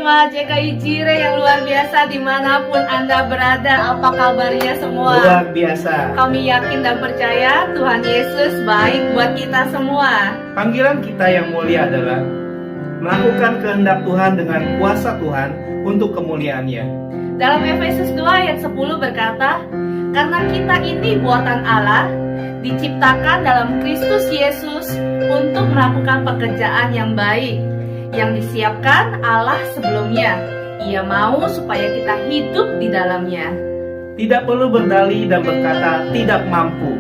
jemaat JKI Jire yang luar biasa dimanapun Anda berada. Apa kabarnya semua? Luar biasa. Kami yakin dan percaya Tuhan Yesus baik buat kita semua. Panggilan kita yang mulia adalah melakukan kehendak Tuhan dengan kuasa Tuhan untuk kemuliaan-Nya. Dalam Efesus 2 ayat 10 berkata, karena kita ini buatan Allah, diciptakan dalam Kristus Yesus untuk melakukan pekerjaan yang baik yang disiapkan Allah sebelumnya. Ia mau supaya kita hidup di dalamnya. Tidak perlu berdalih dan berkata tidak mampu,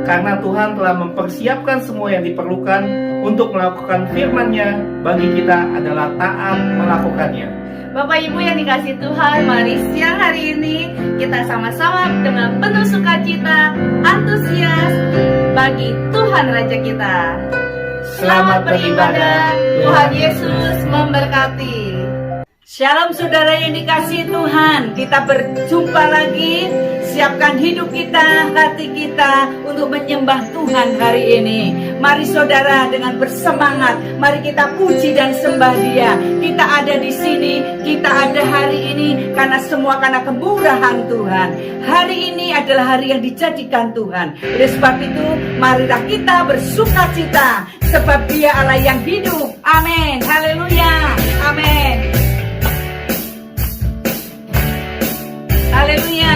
karena Tuhan telah mempersiapkan semua yang diperlukan untuk melakukan firman-Nya. Bagi kita adalah taat melakukannya. Bapak Ibu yang dikasih Tuhan, mari siang hari ini kita sama-sama dengan penuh sukacita, antusias bagi Tuhan Raja kita. Selamat beribadah, Tuhan Yesus memberkati. Shalom saudara yang dikasihi Tuhan, kita berjumpa lagi. Siapkan hidup kita, hati kita untuk menyembah Tuhan hari ini. Mari saudara dengan bersemangat, mari kita puji dan sembah Dia. Kita ada di sini, kita ada hari ini karena semua karena kemurahan Tuhan. Hari ini adalah hari yang dijadikan Tuhan. Oleh sebab itu, marilah kita bersukacita sebab Dia Allah yang hidup. Amin. Haleluya. Amin. Haleluya.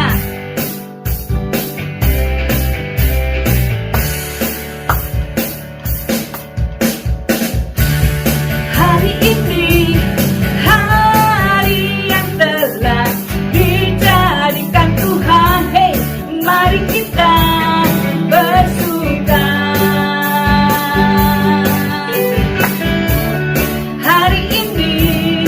Hari ini hari yang telah dijadikan Tuhan. Hey, mari kita bersuka. Hari ini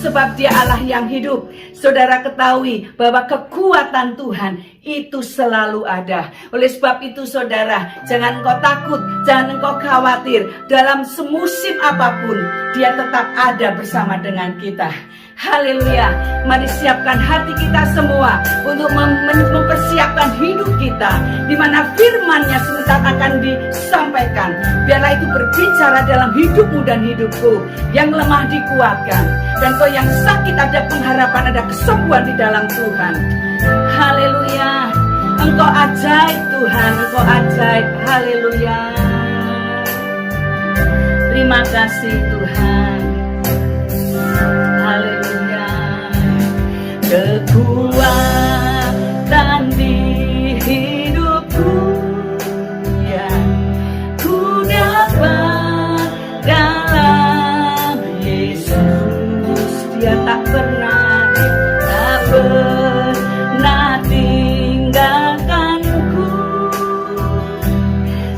sebab Dia Allah yang hidup. Saudara ketahui bahwa kekuatan Tuhan itu selalu ada. Oleh sebab itu saudara, jangan engkau takut, jangan engkau khawatir. Dalam semusim apapun, Dia tetap ada bersama dengan kita. Haleluya. Mari siapkan hati kita semua untuk mempersiapkan hidup kita, di mana firman-Nya sebentar akan disampaikan. Biarlah itu berbicara dalam hidupmu dan hidupku. Yang lemah dikuatkan, dan kau yang sakit ada pengharapan, ada kesembuhan di dalam Tuhan. Haleluya. Engkau ajaib Tuhan, Engkau ajaib. Haleluya. Terima kasih Tuhan. Haleluya. Kekuatan di hidupku, ya, ku dapat dalam Yesus. Dia tak pernah tinggalkanku,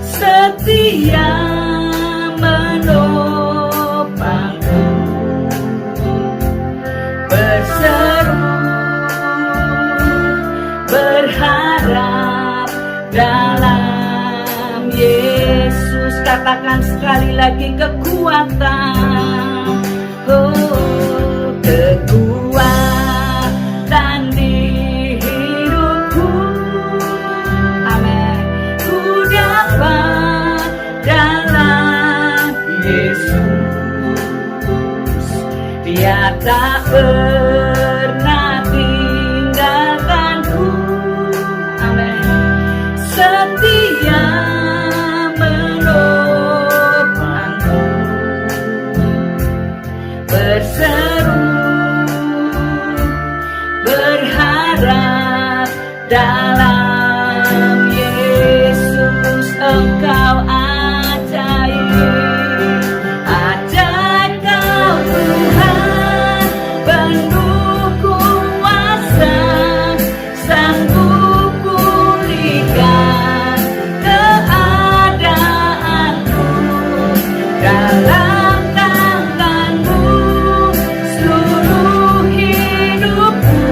setia menopangku, berseru berharap dalam Yesus. Katakan sekali lagi, kekuatan, oh, kekuatan di hidupku, amin, ku dapat dalam Yesus. Dia tak pernah tinggalkanku, amin, setia menopangku, berseru berharap dalam Yesus. Engkau ajaib, ajaib Kau Tuhan, penuh kuasa, sanggup pulihkan keadaanku. Dalam tangan-Mu seluruh hidupku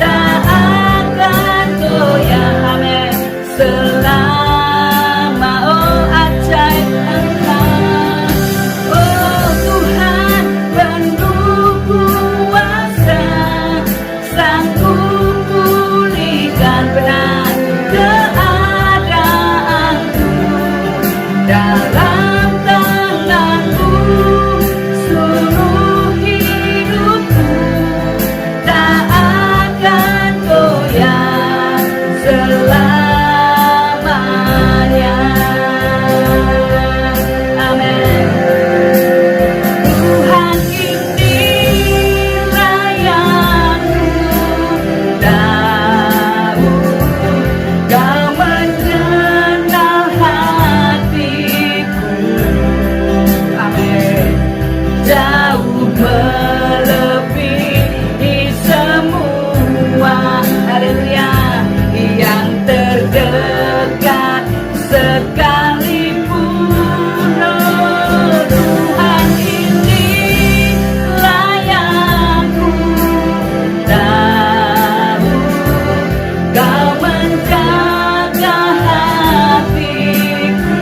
tak akan goyah, amin, selama, oh ajaib Engkau, oh Tuhan, penuh kuasa, sanggup pulihkan benar keadaanku. Dalam tangan-Mu seluruh hidupku tak akan goyah selamanya, amin. Tuhan, inilah yang ku tahu, Kau mengenal hatiku, amin, jauh melebihi semua, haleluya, yang terdekat sekalipun. Oh Tuhan, inilah yang ku tahu, Kau menjaga hatiku,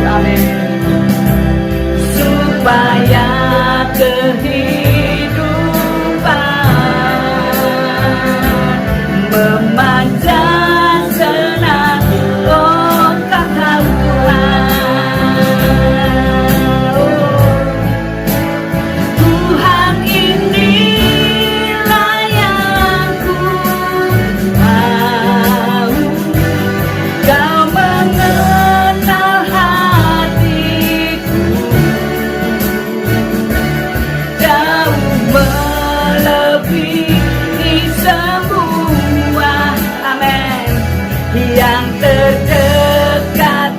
amin, supaya kehidupan memanjang senang. Oh Kau tahu Tuhan, oh Tuhan, inilah yang ku tahu, Kau mengenal hatiku, jauh melebihi semua, amin, yang terdekat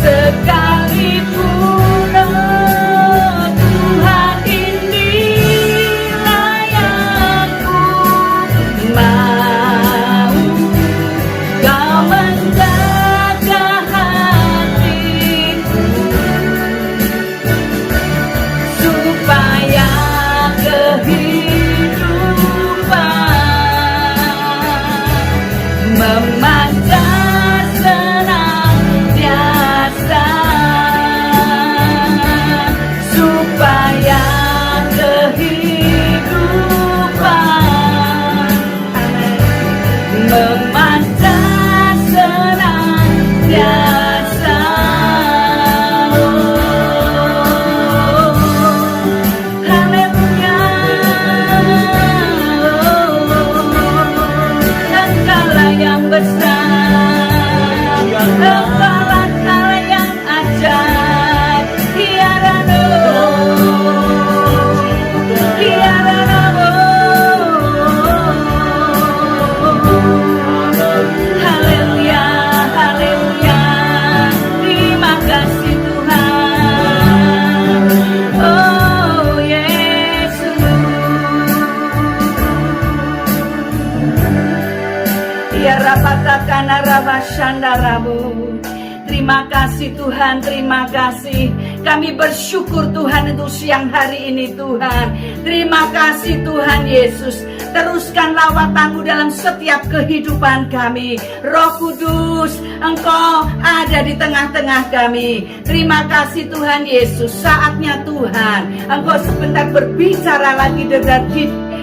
sekalipun. Oh Tuhan, inilah yang ku mau, Kau menjaga hatiku, supaya kehidupan sandarabu. Terima kasih Tuhan, terima kasih. Kami bersyukur Tuhan untuk siang hari ini Tuhan. Terima kasih Tuhan Yesus. Teruskan lawatan-Mu dalam setiap kehidupan kami. Roh Kudus, Engkau ada di tengah-tengah kami. Terima kasih Tuhan Yesus. Saatnya Tuhan, Engkau sebentar berbicara lagi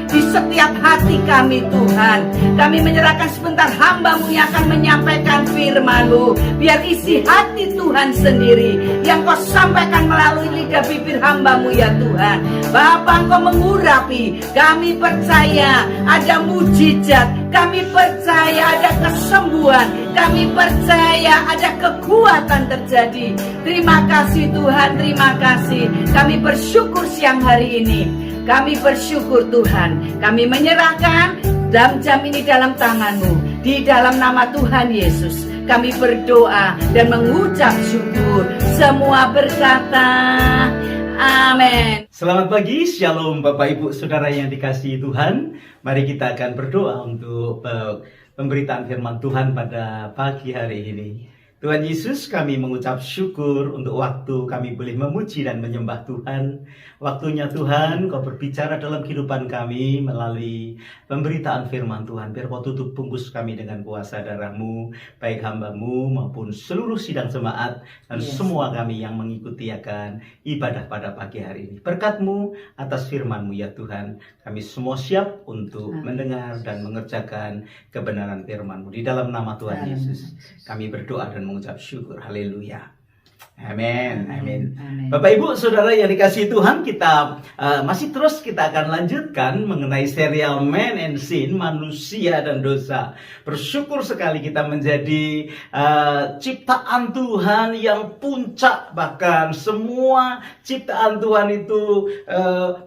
di setiap hati kami Tuhan. Kami menyerahkan sebentar hamba-Mu yang akan menyampaikan firman-Mu. Biar isi hati Tuhan sendiri yang Kau sampaikan melalui lidah bibir hamba-Mu ya Tuhan. Bapa, Engkau mengurapi. Kami percaya ada mujizat. Kami percaya ada kesembuhan. Kami percaya ada kekuatan terjadi. Terima kasih Tuhan, terima kasih. Kami bersyukur siang hari ini. Kami bersyukur Tuhan. Kami menyerahkan jam ini dalam tangan-Mu. Di dalam nama Tuhan Yesus kami berdoa dan mengucap syukur. Semua berkata amin. Selamat pagi, shalom Bapak Ibu Saudara yang dikasihi Tuhan. Mari kita akan berdoa untuk pemberitaan firman Tuhan pada pagi hari ini. Tuhan Yesus, kami mengucap syukur untuk waktu kami boleh memuji dan menyembah Tuhan. Waktunya Tuhan, Kau berbicara dalam kehidupan kami melalui pemberitaan firman Tuhan. Biar Kau tutup bungkus kami dengan kuasa darah-Mu, baik hamba-Mu maupun seluruh sidang jemaat dan semua kami yang mengikuti akan ibadah pada pagi hari ini. Berkat-Mu atas firman-Mu ya Tuhan, kami semua siap untuk mendengar dan mengerjakan kebenaran firman-Mu. Di dalam nama Tuhan Yesus, kami berdoa dan mengucap syukur. Haleluya. Amin. Amin. Bapak Ibu Saudara yang dikasihi Tuhan, kita masih terus kita akan lanjutkan mengenai serial Man and Sin, manusia dan dosa. Bersyukur sekali kita menjadi ciptaan Tuhan yang puncak, bahkan semua ciptaan Tuhan itu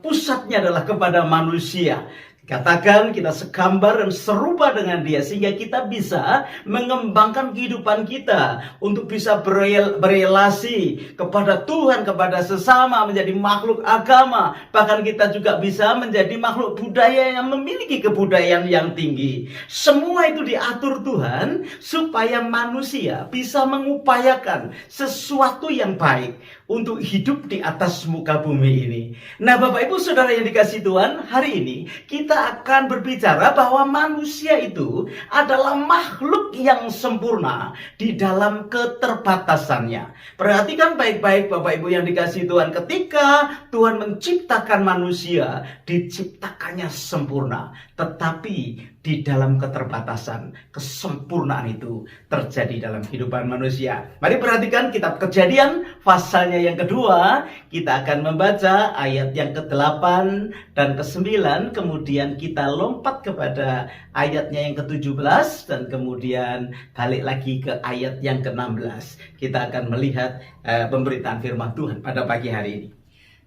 pusatnya adalah kepada manusia. Katakan kita segambar dan serupa dengan Dia sehingga kita bisa mengembangkan kehidupan kita untuk bisa berelasi kepada Tuhan, kepada sesama, menjadi makhluk agama. Bahkan kita juga bisa menjadi makhluk budaya yang memiliki kebudayaan yang tinggi. Semua itu diatur Tuhan supaya manusia bisa mengupayakan sesuatu yang baik untuk hidup di atas muka bumi ini. Nah Bapak Ibu Saudara yang dikasihi Tuhan, hari ini kita akan berbicara bahwa manusia itu adalah makhluk yang sempurna di dalam keterbatasannya. Perhatikan baik-baik Bapak Ibu yang dikasihi Tuhan, ketika Tuhan menciptakan manusia, diciptakannya sempurna. Tetapi di dalam keterbatasan, kesempurnaan itu terjadi dalam kehidupan manusia. Mari perhatikan kitab Kejadian pasalnya yang kedua. Kita akan membaca ayat yang ke-8 dan ke-9. Kemudian kita lompat kepada ayatnya yang ke-17. Dan kemudian balik lagi ke ayat yang ke-16. Kita akan melihat pemberitaan firman Tuhan pada pagi hari ini.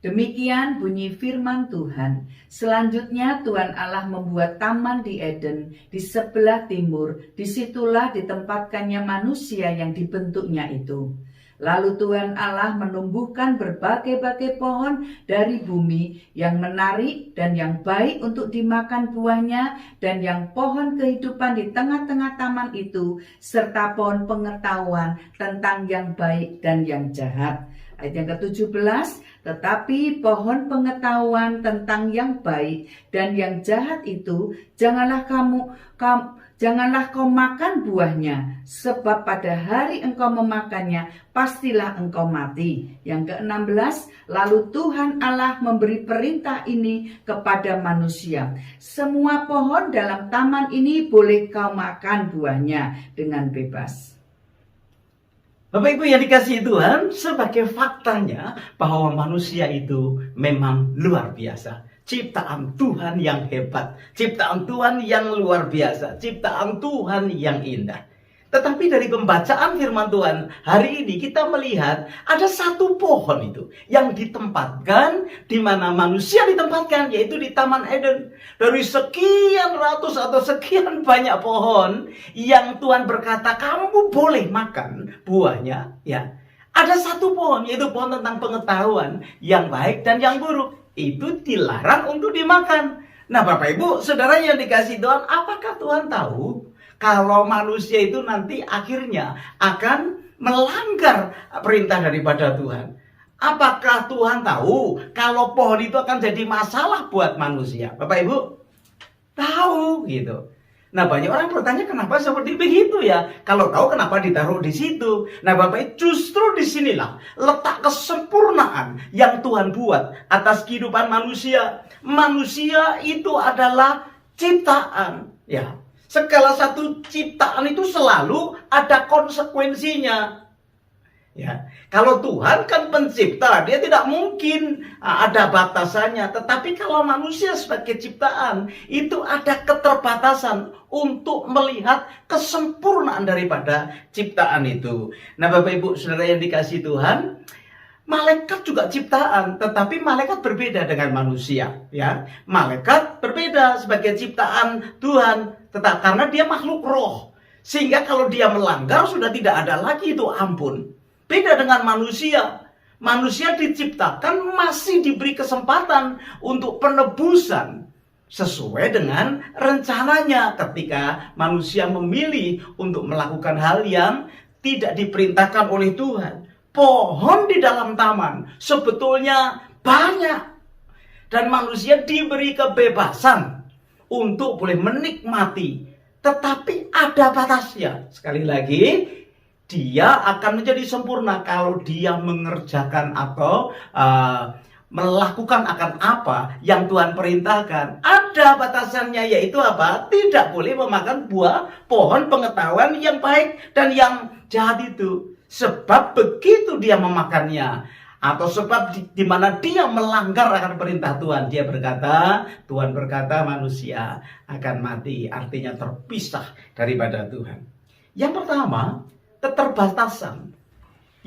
Demikian bunyi firman Tuhan. Selanjutnya Tuhan Allah membuat taman di Eden di sebelah timur. Disitulah ditempatkannya manusia yang dibentuknya itu. Lalu Tuhan Allah menumbuhkan berbagai-bagai pohon dari bumi yang menarik dan yang baik untuk dimakan buahnya, dan yang pohon kehidupan di tengah-tengah taman itu, serta pohon pengetahuan tentang yang baik dan yang jahat. Ayat yang ke-17, tetapi pohon pengetahuan tentang yang baik dan yang jahat itu janganlah kau makan buahnya, sebab pada hari engkau memakannya pastilah engkau mati. Yang ke-16, lalu Tuhan Allah memberi perintah ini kepada manusia, semua pohon dalam taman ini boleh kau makan buahnya dengan bebas. Bapak Ibu yang dikasihi Tuhan, sebagai faktanya bahwa manusia itu memang luar biasa. Ciptaan Tuhan yang hebat, ciptaan Tuhan yang luar biasa, ciptaan Tuhan yang indah. Tetapi dari pembacaan firman Tuhan hari ini kita melihat ada satu pohon itu yang ditempatkan di mana manusia ditempatkan, yaitu di Taman Eden. Dari sekian ratus atau sekian banyak pohon yang Tuhan berkata kamu boleh makan buahnya, ya. Ada satu pohon, yaitu pohon tentang pengetahuan yang baik dan yang buruk. Itu dilarang untuk dimakan. Nah Bapak Ibu Saudara yang dikasihi Tuhan, apakah Tuhan tahu kalau manusia itu nanti akhirnya akan melanggar perintah daripada Tuhan. Apakah Tuhan tahu kalau pohon itu akan jadi masalah buat manusia? Bapak Ibu tahu gitu. Nah, banyak orang bertanya kenapa seperti begitu ya? Kalau tahu kenapa ditaruh di situ? Nah, Bapak, justru disinilah letak kesempurnaan yang Tuhan buat atas kehidupan manusia. Manusia itu adalah ciptaan, ya. Segala satu ciptaan itu selalu ada konsekuensinya. Ya, kalau Tuhan kan pencipta, dia tidak mungkin ada batasannya. Tetapi kalau manusia sebagai ciptaan, itu ada keterbatasan untuk melihat kesempurnaan daripada ciptaan itu. Nah, Bapak Ibu Saudara yang dikasihi Tuhan, malaikat juga ciptaan, tetapi malaikat berbeda dengan manusia. Ya, malaikat berbeda sebagai ciptaan Tuhan, karena dia makhluk roh. Sehingga kalau dia melanggar sudah tidak ada lagi itu ampun. Beda dengan manusia. Manusia diciptakan masih diberi kesempatan untuk penebusan sesuai dengan rencananya ketika manusia memilih untuk melakukan hal yang tidak diperintahkan oleh Tuhan. Pohon di dalam taman sebetulnya banyak. Dan manusia diberi kebebasan untuk boleh menikmati. Tetapi ada batasnya. Sekali lagi, dia akan menjadi sempurna kalau dia mengerjakan atau melakukan akan apa yang Tuhan perintahkan. Ada batasannya, yaitu apa? Tidak boleh memakan buah pohon pengetahuan yang baik dan yang jahat itu. Sebab begitu dia memakannya, atau sebab di mana dia melanggar akan perintah Tuhan, Tuhan berkata manusia akan mati, artinya terpisah daripada Tuhan. Yang pertama, keterbatasan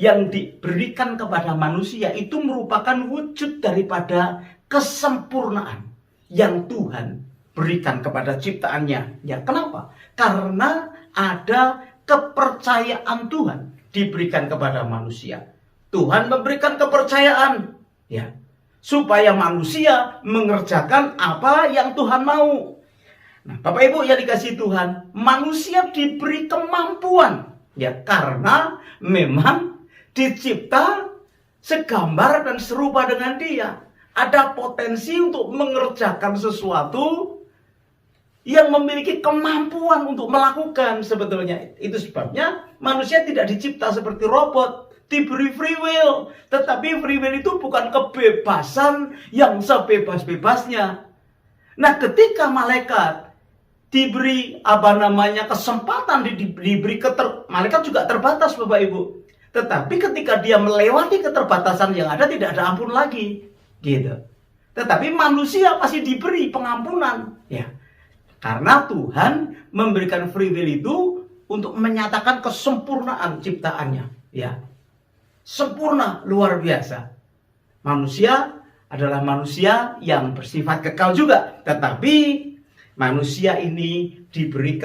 yang diberikan kepada manusia itu merupakan wujud daripada kesempurnaan yang Tuhan berikan kepada ciptaannya. Ya, kenapa? Karena ada kepercayaan Tuhan diberikan kepada manusia. Tuhan memberikan kepercayaan, ya, supaya manusia mengerjakan apa yang Tuhan mau. Nah, Bapak Ibu yang dikasihi Tuhan, manusia diberi kemampuan, ya, karena memang dicipta segambar dan serupa dengan Dia. Ada potensi untuk mengerjakan sesuatu yang memiliki kemampuan untuk melakukan sebetulnya. Itu sebabnya manusia tidak dicipta seperti robot, diberi free will. Tetapi free will itu bukan kebebasan yang sebebas-bebasnya. Nah, ketika malaikat diberi kesempatan, malaikat juga terbatas, Bapak Ibu. Tetapi ketika dia melewati keterbatasan yang ada, tidak ada ampun lagi, gitu. Tetapi manusia pasti diberi pengampunan, ya. Karena Tuhan memberikan free will itu untuk menyatakan kesempurnaan ciptaannya, ya. Sempurna, luar biasa. Manusia adalah manusia yang bersifat kekal juga, tetapi manusia ini diberi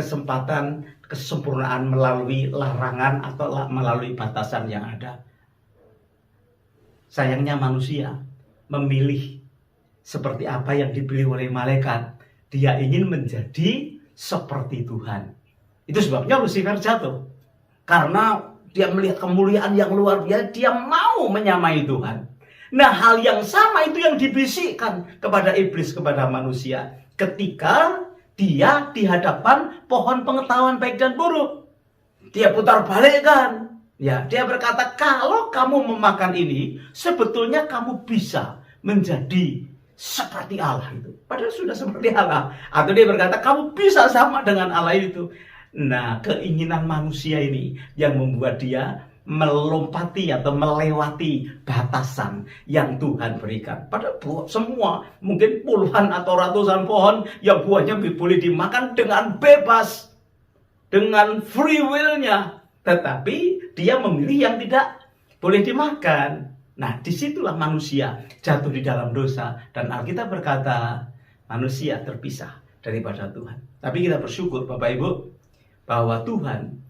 kesempurnaan melalui larangan atau melalui batasan yang ada. Sayangnya manusia memilih seperti apa yang dipilih oleh malaikat. Dia ingin menjadi seperti Tuhan. Itu sebabnya Lucifer jatuh. Karena dia melihat kemuliaan yang luar biasa, dia mau menyamai Tuhan. Nah, hal yang sama itu yang dibisikkan kepada iblis, kepada manusia. Ketika dia di hadapan pohon pengetahuan baik dan buruk. Dia putar balikkan. Ya, dia berkata, kalau kamu memakan ini, sebetulnya kamu bisa menjadi seperti Allah itu. Padahal sudah seperti Allah. Atau dia berkata, kamu bisa sama dengan Allah itu. Nah, keinginan manusia ini yang membuat dia melompati atau melewati batasan yang Tuhan berikan. Padahal semua, mungkin puluhan atau ratusan pohon yang buahnya boleh dimakan dengan bebas, dengan free will-nya. Tetapi dia memilih yang tidak boleh dimakan. Nah, disitulah manusia jatuh di dalam dosa. Dan Alkitab berkata, manusia terpisah daripada Tuhan. Tapi kita bersyukur Bapak Ibu, bahwa Tuhan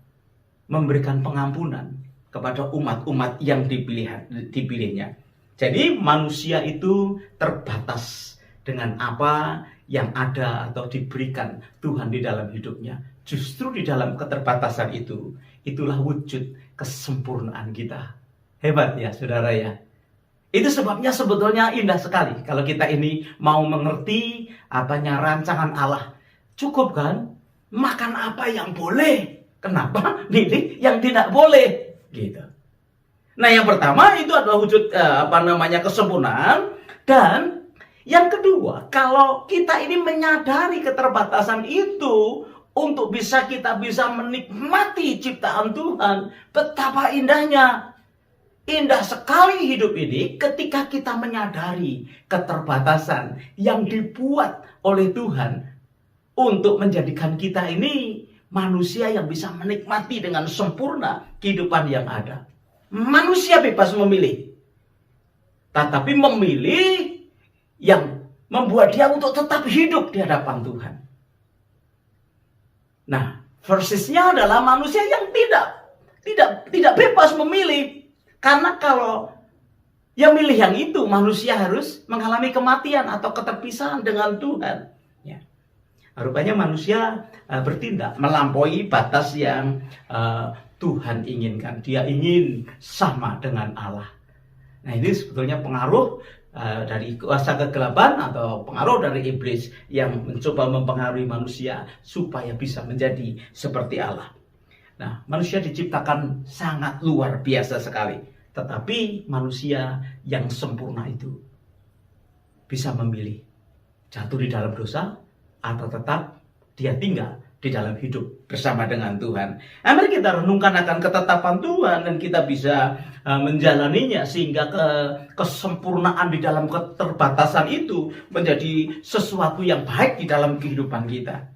memberikan pengampunan kepada umat-umat yang dipilihnya. Jadi manusia itu terbatas dengan apa yang ada atau diberikan Tuhan di dalam hidupnya. justru di dalam keterbatasan itu, itulah wujud kesempurnaan kita. Hebat ya saudara ya. Itu sebabnya sebetulnya indah sekali kalau kita ini mau mengerti apanya rancangan Allah. Cukup kan? Makan apa yang boleh. Kenapa milih yang tidak boleh? Gitu. Nah, yang pertama itu adalah wujud kesempurnaan. Dan yang kedua, kalau kita ini menyadari keterbatasan itu, untuk kita bisa menikmati ciptaan Tuhan, betapa indahnya. Indah sekali hidup ini ketika kita menyadari keterbatasan yang dibuat oleh Tuhan untuk menjadikan kita ini manusia yang bisa menikmati dengan sempurna kehidupan yang ada. Manusia bebas memilih, tetapi memilih yang membuat dia untuk tetap hidup di hadapan Tuhan. Nah, versisnya adalah manusia yang tidak bebas memilih. Karena kalau yang milih yang itu, manusia harus mengalami kematian atau keterpisahan dengan Tuhan. Ya. Rupanya manusia bertindak melampaui batas yang Tuhan inginkan. Dia ingin sama dengan Allah. Nah, ini sebetulnya pengaruh dari kuasa kegelapan atau pengaruh dari iblis yang mencoba mempengaruhi manusia supaya bisa menjadi seperti Allah. Nah, manusia diciptakan sangat luar biasa sekali. Tetapi manusia yang sempurna itu bisa memilih jatuh di dalam dosa atau tetap dia tinggal di dalam hidup bersama dengan Tuhan. Nah, mari kita renungkan akan ketetapan Tuhan dan kita bisa menjalaninya sehingga kesempurnaan di dalam keterbatasan itu menjadi sesuatu yang baik di dalam kehidupan kita.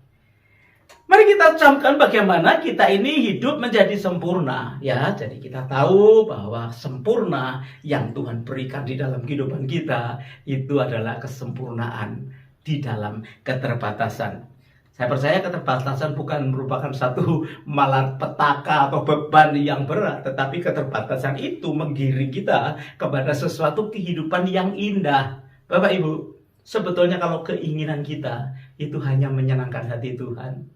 Mari kita camkan bagaimana kita ini hidup menjadi sempurna. Ya, jadi kita tahu bahwa sempurna yang Tuhan berikan di dalam kehidupan kita itu adalah kesempurnaan di dalam keterbatasan. Saya percaya keterbatasan bukan merupakan satu malapetaka atau beban yang berat, tetapi keterbatasan itu menggiring kita kepada sesuatu kehidupan yang indah. Bapak Ibu, sebetulnya kalau keinginan kita itu hanya menyenangkan hati Tuhan,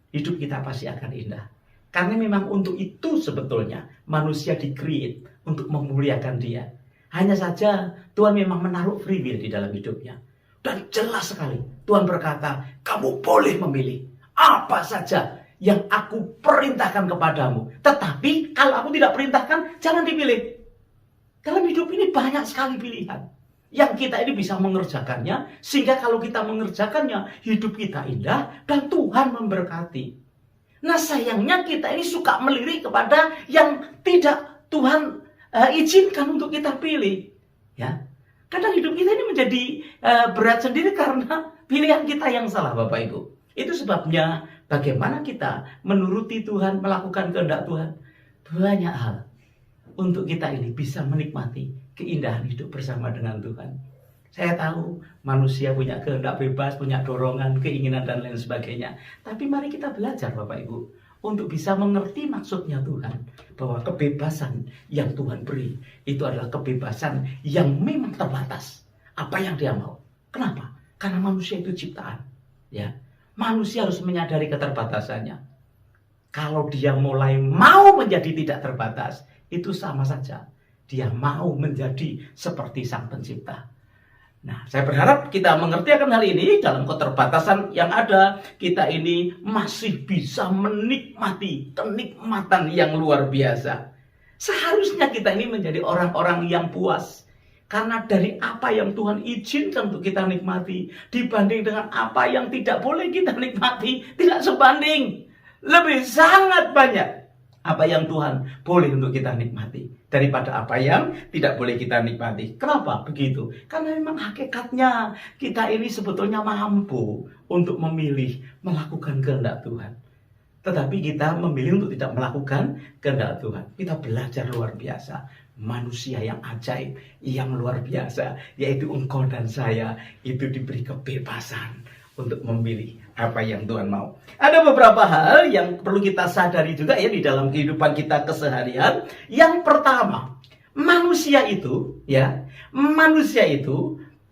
hidup kita pasti akan indah. Karena memang untuk itu sebetulnya manusia di-create untuk memuliakan Dia. Hanya saja Tuhan memang menaruh free will di dalam hidupnya. Dan jelas sekali Tuhan berkata, kamu boleh memilih apa saja yang aku perintahkan kepadamu. Tetapi kalau aku tidak perintahkan, jangan dipilih. Dalam hidup ini banyak sekali pilihan yang kita ini bisa mengerjakannya, sehingga kalau kita mengerjakannya, hidup kita indah dan Tuhan memberkati. Nah, sayangnya kita ini suka melirik kepada yang tidak Tuhan izinkan untuk kita pilih. Ya, kadang hidup kita ini menjadi berat sendiri karena pilihan kita yang salah, Bapak Ibu. Itu sebabnya bagaimana kita menuruti Tuhan, melakukan kehendak Tuhan. Banyak hal untuk kita ini bisa menikmati keindahan hidup bersama dengan Tuhan. Saya tahu manusia punya kehendak bebas, punya dorongan, keinginan dan lain sebagainya. Tapi mari kita belajar Bapak Ibu untuk bisa mengerti maksudnya Tuhan. Bahwa kebebasan yang Tuhan beri itu adalah kebebasan yang memang terbatas. Apa yang Dia mau. Kenapa? Karena manusia itu ciptaan. Ya, manusia harus menyadari keterbatasannya. Kalau dia mulai mau menjadi tidak terbatas, itu sama saja dia mau menjadi seperti Sang Pencipta. Nah, saya berharap kita mengerti akan hal ini. Dalam keterbatasan yang ada, kita ini masih bisa menikmati kenikmatan yang luar biasa. Seharusnya kita ini menjadi orang-orang yang puas. Karena dari apa yang Tuhan izinkan untuk kita nikmati, dibanding dengan apa yang tidak boleh kita nikmati, tidak sebanding. Lebih sangat banyak apa yang Tuhan boleh untuk kita nikmati daripada apa yang tidak boleh kita nikmati. Kenapa begitu? Karena memang hakikatnya kita ini sebetulnya mampu untuk memilih melakukan kehendak Tuhan. Tetapi kita memilih untuk tidak melakukan kehendak Tuhan. Kita belajar luar biasa. Manusia yang ajaib, yang luar biasa, yaitu engkau dan saya, itu diberi kebebasan untuk memilih apa yang Tuhan mau. Ada beberapa hal yang perlu kita sadari juga ya di dalam kehidupan kita keseharian. Yang pertama, manusia itu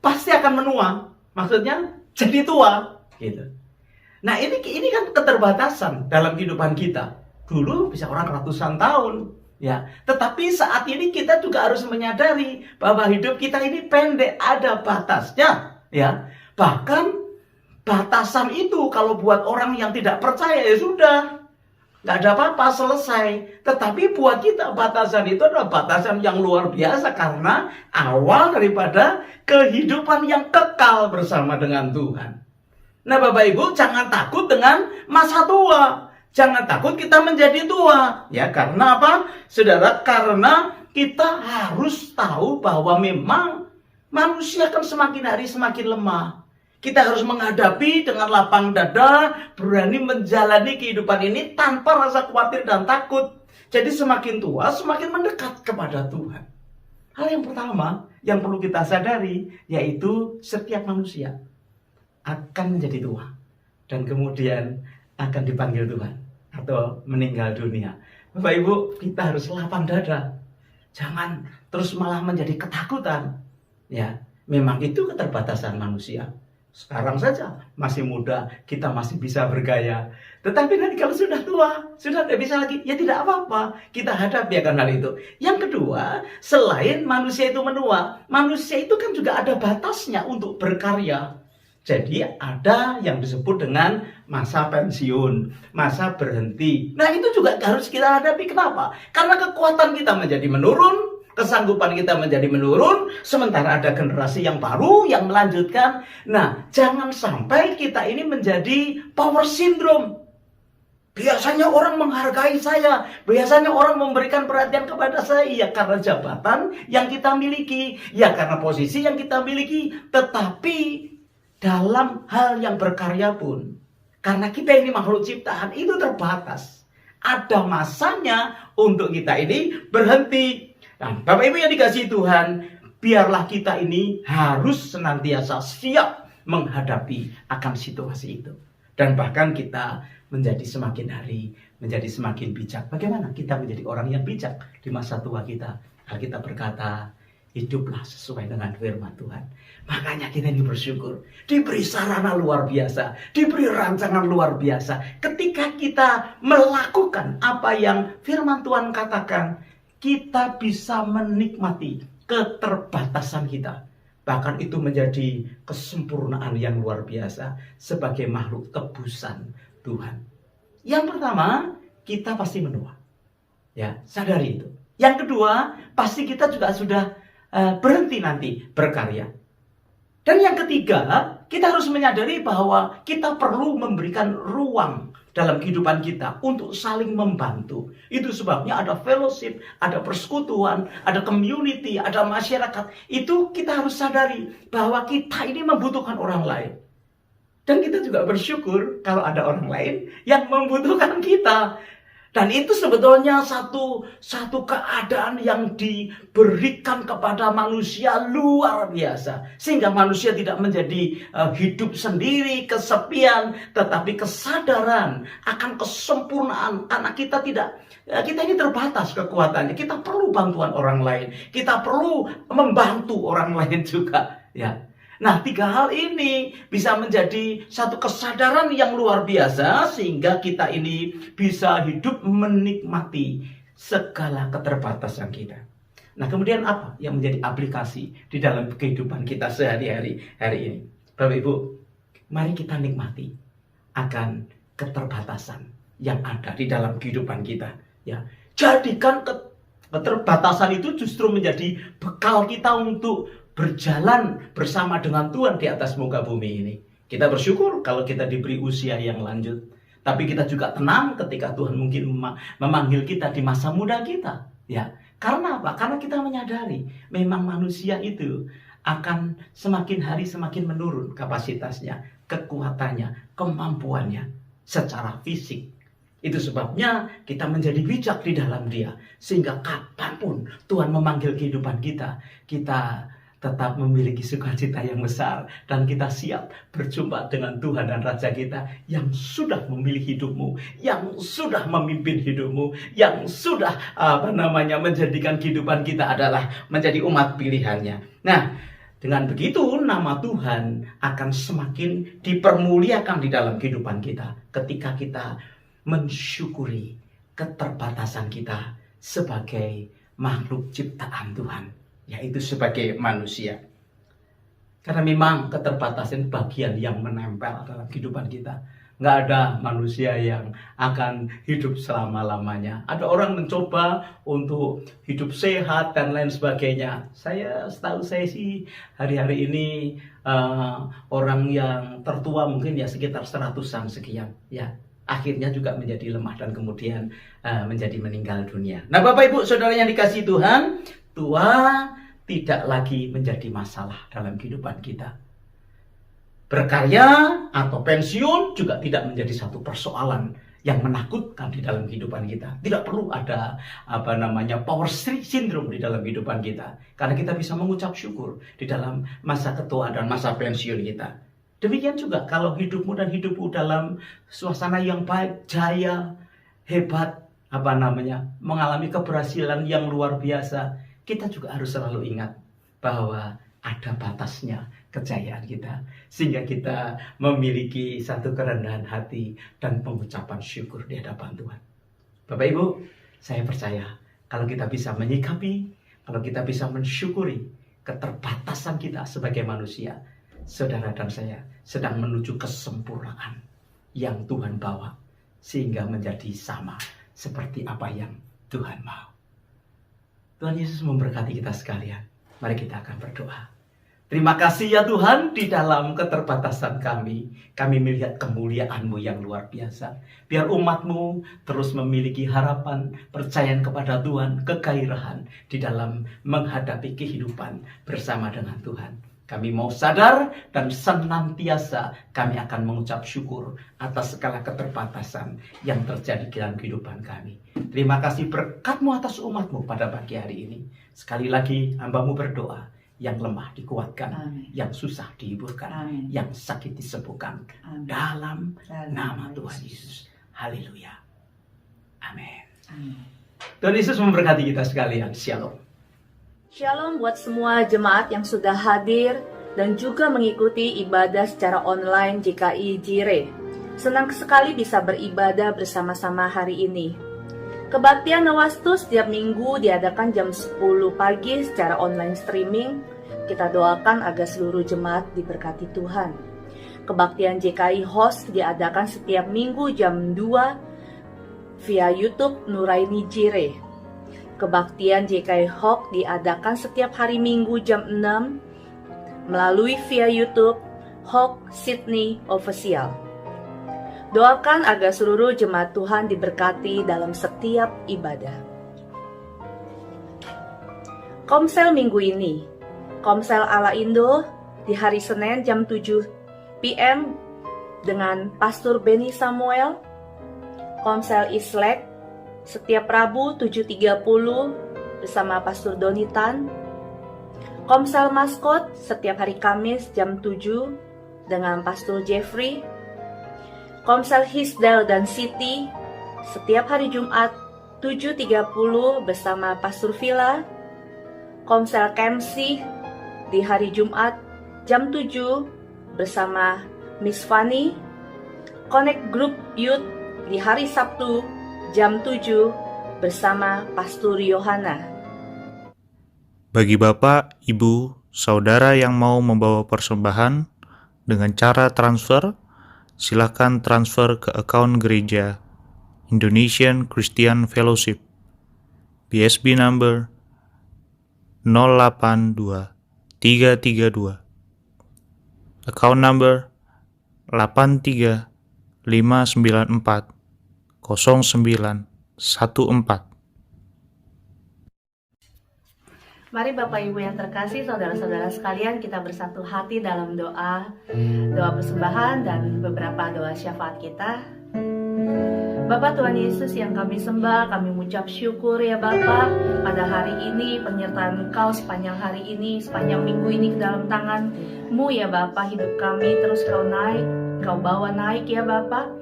pasti akan menua. Maksudnya jadi tua, gitu. Nah ini kan keterbatasan dalam kehidupan kita. Dulu bisa orang ratusan tahun, ya. Tetapi saat ini kita juga harus menyadari bahwa hidup kita ini pendek, ada batasnya, ya. Bahkan batasan itu kalau buat orang yang tidak percaya ya sudah, nggak ada apa-apa, selesai. Tetapi buat kita batasan itu adalah batasan yang luar biasa karena awal daripada kehidupan yang kekal bersama dengan Tuhan. Nah Bapak Ibu, jangan takut dengan masa tua. Jangan takut kita menjadi tua. Ya, karena apa? Saudara, karena kita harus tahu bahwa memang manusia kan semakin hari semakin lemah. Kita harus menghadapi dengan lapang dada, berani menjalani kehidupan ini tanpa rasa khawatir dan takut. Jadi semakin tua, semakin mendekat kepada Tuhan. Hal yang pertama yang perlu kita sadari, yaitu setiap manusia akan menjadi tua. Dan kemudian akan dipanggil Tuhan atau meninggal dunia. Bapak Ibu, kita harus lapang dada. Jangan terus malah menjadi ketakutan. Ya, memang itu keterbatasan manusia. Sekarang saja masih muda, kita masih bisa bergaya. Tetapi nanti kalau sudah tua, sudah tidak bisa lagi, ya tidak apa-apa. Kita hadapi akan hal itu. Yang kedua, selain manusia itu menua, manusia itu kan juga ada batasnya untuk berkarya. Jadi ada yang disebut dengan masa pensiun, masa berhenti. Nah itu juga harus kita hadapi. Kenapa? Karena kekuatan kita menjadi menurun, kesanggupan kita menjadi menurun, sementara ada generasi yang baru yang melanjutkan. Nah, jangan sampai kita ini menjadi power syndrome. Biasanya orang menghargai saya, biasanya orang memberikan perhatian kepada saya, ya karena jabatan yang kita miliki, ya karena posisi yang kita miliki. Tetapi dalam hal yang berkarya pun, karena kita ini makhluk ciptaan, itu terbatas. Ada masanya untuk kita ini berhenti. Nah, Bapak Ibu yang dikasihi Tuhan, biarlah kita ini harus senantiasa siap menghadapi akan situasi itu. Dan bahkan kita menjadi semakin hari, menjadi semakin bijak. Bagaimana kita menjadi orang yang bijak di masa tua kita? Alkitab berkata, hiduplah sesuai dengan firman Tuhan. Makanya kita ini bersyukur. Diberi sarana luar biasa. Diberi rancangan luar biasa. Ketika kita melakukan apa yang firman Tuhan katakan, kita bisa menikmati keterbatasan kita. Bahkan itu menjadi kesempurnaan yang luar biasa sebagai makhluk tebusan Tuhan. Yang pertama, kita pasti menua. Ya, sadari itu. Yang kedua, pasti kita juga sudah berhenti nanti berkarya. Dan yang ketiga, kita harus menyadari bahwa kita perlu memberikan ruang dalam kehidupan kita untuk saling membantu. Itu sebabnya ada fellowship, ada persekutuan, ada community, ada masyarakat. Itu kita harus sadari bahwa kita ini membutuhkan orang lain. Dan kita juga bersyukur kalau ada orang lain yang membutuhkan kita. Dan itu sebetulnya satu keadaan yang diberikan kepada manusia luar biasa. Sehingga manusia tidak menjadi hidup sendiri, kesepian. Tetapi kesadaran akan kesempurnaan. Karena kita ini terbatas kekuatannya. Kita perlu bantuan orang lain. Kita perlu membantu orang lain juga. Ya. Nah, 3 hal ini bisa menjadi satu kesadaran yang luar biasa sehingga kita ini bisa hidup menikmati segala keterbatasan kita. Nah, kemudian apa yang menjadi aplikasi di dalam kehidupan kita sehari-hari hari ini? Bapak Ibu, mari kita nikmati akan keterbatasan yang ada di dalam kehidupan kita. Ya, jadikan keterbatasan itu justru menjadi bekal kita untuk berjalan bersama dengan Tuhan di atas muka bumi ini. Kita bersyukur kalau kita diberi usia yang lanjut. Tapi kita juga tenang ketika Tuhan mungkin memanggil kita di masa muda kita. Ya, karena apa? Karena kita menyadari memang manusia itu akan semakin hari semakin menurun kapasitasnya, kekuatannya, kemampuannya secara fisik. Itu sebabnya kita menjadi bijak di dalam Dia. Sehingga kapanpun Tuhan memanggil kehidupan kita, kita tetap memiliki sukacita yang besar dan kita siap berjumpa dengan Tuhan dan Raja kita yang sudah memilih hidupmu, yang sudah memimpin hidupmu, yang sudah menjadikan kehidupan kita adalah menjadi umat pilihannya. Nah, Dengan begitu nama Tuhan akan semakin dipermuliakan di dalam kehidupan kita ketika kita mensyukuri keterbatasan kita sebagai makhluk ciptaan Tuhan, yaitu sebagai manusia. Karena memang keterbatasan bagian yang menempel dalam kehidupan kita. Nggak ada manusia yang akan hidup selama-lamanya. Ada orang mencoba untuk hidup sehat dan lain sebagainya. Setahu saya sih hari-hari ini orang yang tertua mungkin ya sekitar 100-an sekian. Ya, akhirnya juga menjadi lemah dan kemudian menjadi meninggal dunia. Nah, Bapak Ibu Saudara yang dikasihi Tuhan, tua tidak lagi menjadi masalah dalam kehidupan kita. Berkarya atau pensiun juga tidak menjadi satu persoalan yang menakutkan di dalam kehidupan kita. Tidak perlu ada power syndrome di dalam kehidupan kita, karena kita bisa mengucap syukur di dalam masa ketuaan dan masa pensiun kita. Demikian juga kalau hidupmu dan hidupku dalam suasana yang baik, jaya, hebat, mengalami keberhasilan yang luar biasa, kita juga harus selalu ingat bahwa ada batasnya kejayaan kita, sehingga kita memiliki satu kerendahan hati dan pengucapan syukur di hadapan Tuhan. Bapak Ibu, saya percaya kalau kita bisa menyikapi, kalau kita bisa mensyukuri keterbatasan kita sebagai manusia, saudara dan saya sedang menuju kesempurnaan yang Tuhan bawa, sehingga menjadi sama seperti apa yang Tuhan mau. Tuhan Yesus memberkati kita sekalian. Mari kita akan berdoa. Terima kasih ya Tuhan, di dalam keterbatasan kami melihat kemuliaan-Mu yang luar biasa. Biar umat-Mu terus memiliki harapan, percaya kepada Tuhan, kegairahan di dalam menghadapi kehidupan bersama dengan Tuhan. Kami mau sadar dan senantiasa kami akan mengucap syukur atas segala keterbatasan yang terjadi dalam kehidupan kami. Terima kasih berkat-Mu atas umat-Mu pada pagi hari ini. Sekali lagi hamba-Mu berdoa, yang lemah dikuatkan, Amin. Yang susah dihiburkan, Amin. Yang sakit disembuhkan, Amin. Dalam nama Tuhan Yesus. Haleluya. Amin. Tuhan Yesus memberkati kita sekalian. Shalom. Shalom buat semua jemaat yang sudah hadir dan juga mengikuti ibadah secara online GKI Jire. Senang sekali bisa beribadah bersama-sama hari ini. Kebaktian Nawastu setiap minggu diadakan jam 10 pagi secara online streaming. Kita doakan agar seluruh jemaat diberkati Tuhan. Kebaktian JKI Host diadakan setiap minggu jam 2 via YouTube Nuraini Jire. Kebaktian JKI Hawk diadakan setiap hari Minggu jam 6 melalui via YouTube Hawk Sydney Official. Doakan agar seluruh jemaat Tuhan diberkati dalam setiap ibadah. Komsel minggu ini, Komsel ala Indo di hari Senin jam 7 PM dengan Pastor Benny Samuel. Komsel Islek setiap Rabu 7.30 bersama Pastor Donitan. Komsel Maskot setiap hari Kamis jam 7 dengan Pastor Jeffrey. Komsel Hisdal dan Siti setiap hari Jumat 7.30 bersama Pastor Villa. Komsel Kemsi di hari Jumat jam 7 bersama Miss Fanny. Connect Group Youth di hari Sabtu jam 7 bersama Pastor Yohana. Bagi Bapak, Ibu, Saudara yang mau membawa persembahan dengan cara transfer, silakan transfer ke akun gereja Indonesian Christian Fellowship, BSB number 082 332, account number 83 594 0914. Mari Bapak Ibu yang terkasih, saudara-saudara sekalian, kita bersatu hati dalam doa persembahan dan beberapa doa syafaat kita. Bapak Tuhan Yesus yang kami sembah, kami mengucap syukur ya Bapak pada hari ini, penyertaan Engkau sepanjang hari ini, sepanjang minggu ini ke dalam tangan-Mu ya Bapak. Hidup kami terus Kau naik, Kau bawa naik ya Bapak.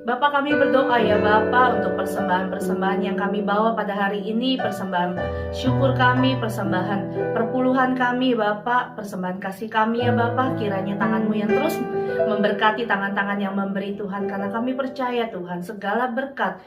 Bapak, kami berdoa ya Bapak untuk persembahan-persembahan yang kami bawa pada hari ini, persembahan syukur kami, persembahan perpuluhan kami Bapak, persembahan kasih kami ya Bapak. Kiranya tangan-Mu yang terus memberkati tangan-tangan yang memberi Tuhan, karena kami percaya Tuhan segala berkat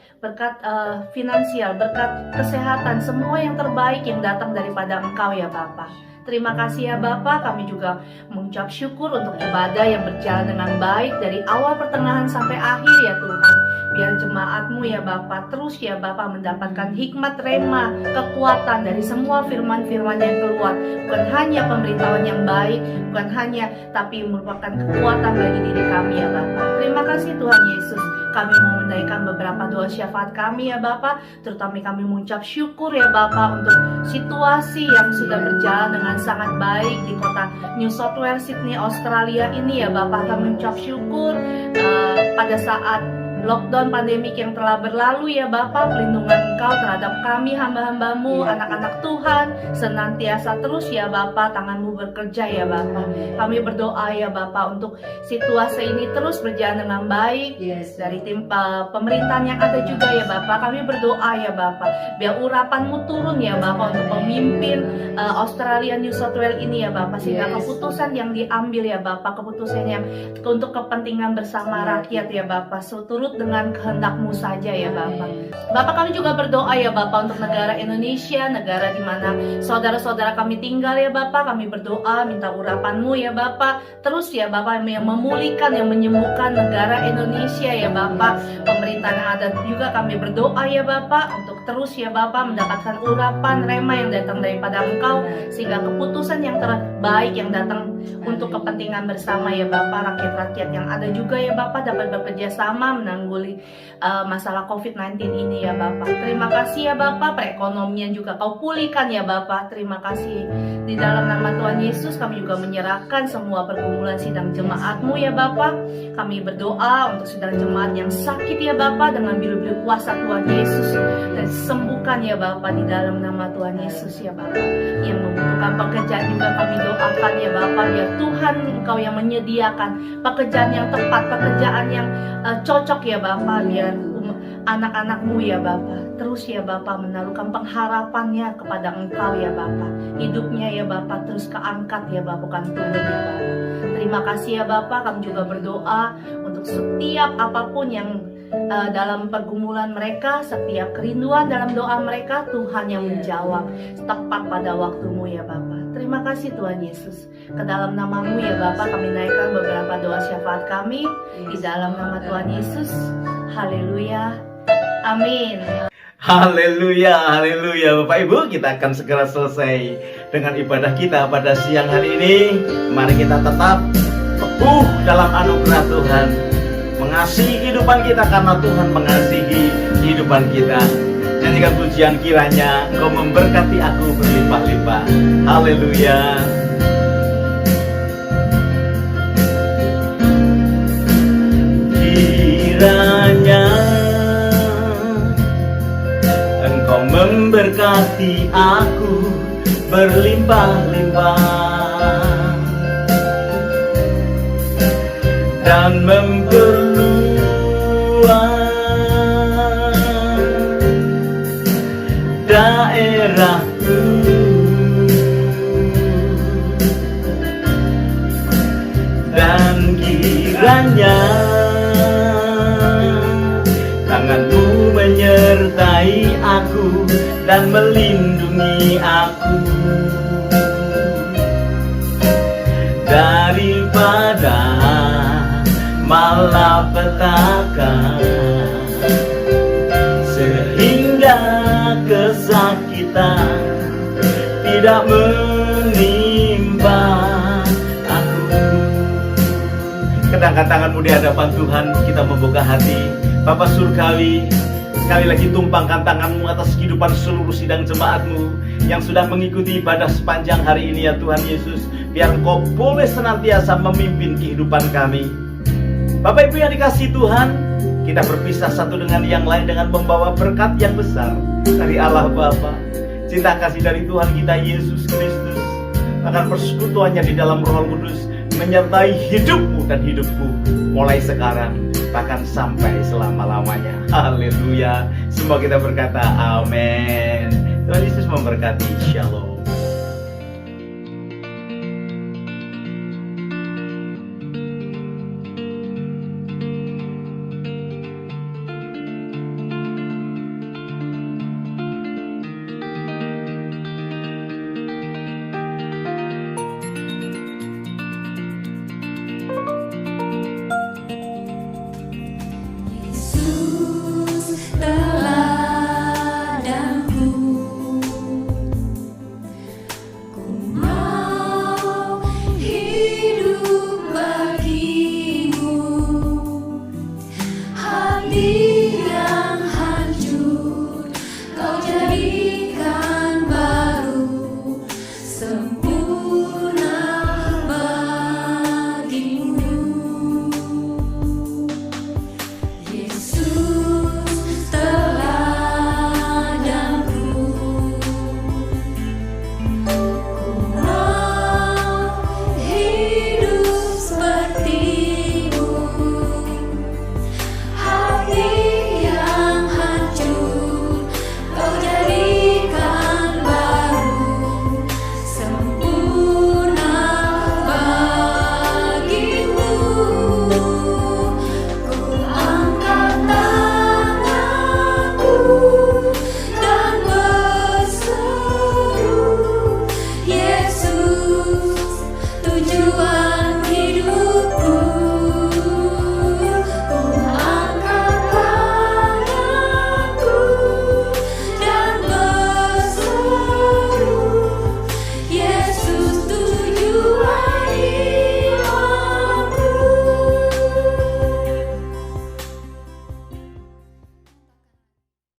finansial, berkat kesehatan, semua yang terbaik yang datang daripada Engkau ya Bapak. Terima kasih ya Bapak, kami juga mengucap syukur untuk ibadah yang berjalan dengan baik dari awal pertengahan sampai akhir ya Tuhan. Biar jemaat-Mu ya Bapak terus ya Bapak mendapatkan hikmat rema, kekuatan dari semua firman-firman yang keluar. Bukan hanya pemberitahuan yang baik, bukan hanya, tapi merupakan kekuatan bagi diri kami ya Bapak. Terima kasih Tuhan Yesus. Kami mau menaikkan beberapa doa syafaat kami ya Bapak, terutama kami mengucap syukur ya Bapak untuk situasi yang sudah berjalan dengan sangat baik di kota New South Wales, Sydney, Australia ini ya Bapak. Kami mengucap syukur pada saat lockdown pandemik yang telah berlalu ya Bapak, pelindungan Engkau terhadap kami hamba-hamba-Mu, anak-anak Tuhan senantiasa terus ya Bapak, tangan-Mu bekerja ya Bapak. Kami berdoa ya Bapak untuk situasi ini terus berjalan dengan baik. Dari tim pemerintahan yang ada juga ya Bapak, kami berdoa ya Bapak, biar urapan-Mu turun ya Bapak untuk pemimpin Australia, New South Wales ini ya Bapak, sehingga keputusan yang diambil ya Bapak, keputusan yang untuk kepentingan bersama rakyat ya Bapak, seturut dengan kehendak-Mu saja ya Bapak. Bapak, kami juga berdoa ya Bapak untuk negara Indonesia, negara di mana saudara-saudara kami tinggal ya Bapak. Kami berdoa minta urapan-Mu ya Bapak, terus ya Bapak yang memulihkan, yang menyembuhkan negara Indonesia ya Bapak. Pemerintahan yang ada juga kami berdoa ya Bapak untuk terus ya Bapak mendapatkan urapan rema yang datang daripada Engkau, sehingga keputusan yang terbaik yang datang untuk kepentingan bersama ya Bapak. Rakyat-rakyat yang ada juga ya Bapak dapat bekerja sama menanggulangi masalah COVID-19 ini ya Bapak. Terima kasih ya Bapak, perekonomian juga Kau pulihkan ya Bapak. Terima kasih. Di dalam nama Tuhan Yesus kami juga menyerahkan semua pergumulan sidang jemaat-Mu ya Bapak. Kami berdoa untuk sidang jemaat yang sakit ya Bapak, dengan bilu-bilu kuasa Tuhan Yesus, dan sembuhkan ya Bapak di dalam nama Tuhan Yesus ya Bapak. Yang membutuhkan pekerjaan juga kami doakan ya Bapak, ya Tuhan Engkau yang menyediakan pekerjaan yang tepat, pekerjaan yang cocok ya Bapak, biar anak-anak-Mu ya Bapak terus ya Bapak menaruhkan pengharapannya kepada Engkau ya Bapak. Hidupnya ya Bapak terus keangkat ya Bapak, bukan turun ya Bapak. Terima kasih ya Bapak. Kami juga berdoa untuk setiap apapun yang dalam pergumulan mereka, setiap kerinduan dalam doa mereka, Tuhan yang menjawab tepat pada waktu-Mu ya Bapak. Terima kasih Tuhan Yesus. Ke dalam nama-Mu ya Bapak kami naikkan beberapa doa syafaat kami di dalam nama Tuhan Yesus. Haleluya. Amin. Haleluya, haleluya. Bapak Ibu, kita akan segera selesai dengan ibadah kita pada siang hari ini. Mari kita tetap teguh dalam anugerah Tuhan, mengasihi kehidupan kita karena Tuhan mengasihi kehidupan kita. Nyanyikan pujian, kiranya Engkau memberkati aku berlimpah-limpah. Haleluya. Kiranya Engkau memberkati aku berlimpah-limpah dan memperluas daerahku, dan kiranya tangan-Mu menyertai aku dan melindungi aku daripada malapetaka, sehingga kesakitan tidak menimpa aku. Kedangkan tangan-Mu di hadapan Tuhan, kita membuka hati. Bapa Surgawi, sekali lagi tumpangkan tangan-Mu atas kehidupan seluruh sidang jemaat-Mu yang sudah mengikuti ibadah sepanjang hari ini ya Tuhan Yesus. Biar Engkau boleh senantiasa memimpin kehidupan kami. Bapak Ibu yang dikasihi Tuhan, kita berpisah satu dengan yang lain dengan membawa berkat yang besar dari Allah Bapa, cinta kasih dari Tuhan kita Yesus Kristus, bahkan persekutuannya di dalam Roh Kudus menyertai hidupmu dan hidupku mulai sekarang bahkan sampai selama-lamanya. Haleluya. Semua kita berkata amin. Tuhan Yesus memberkati. Shalom.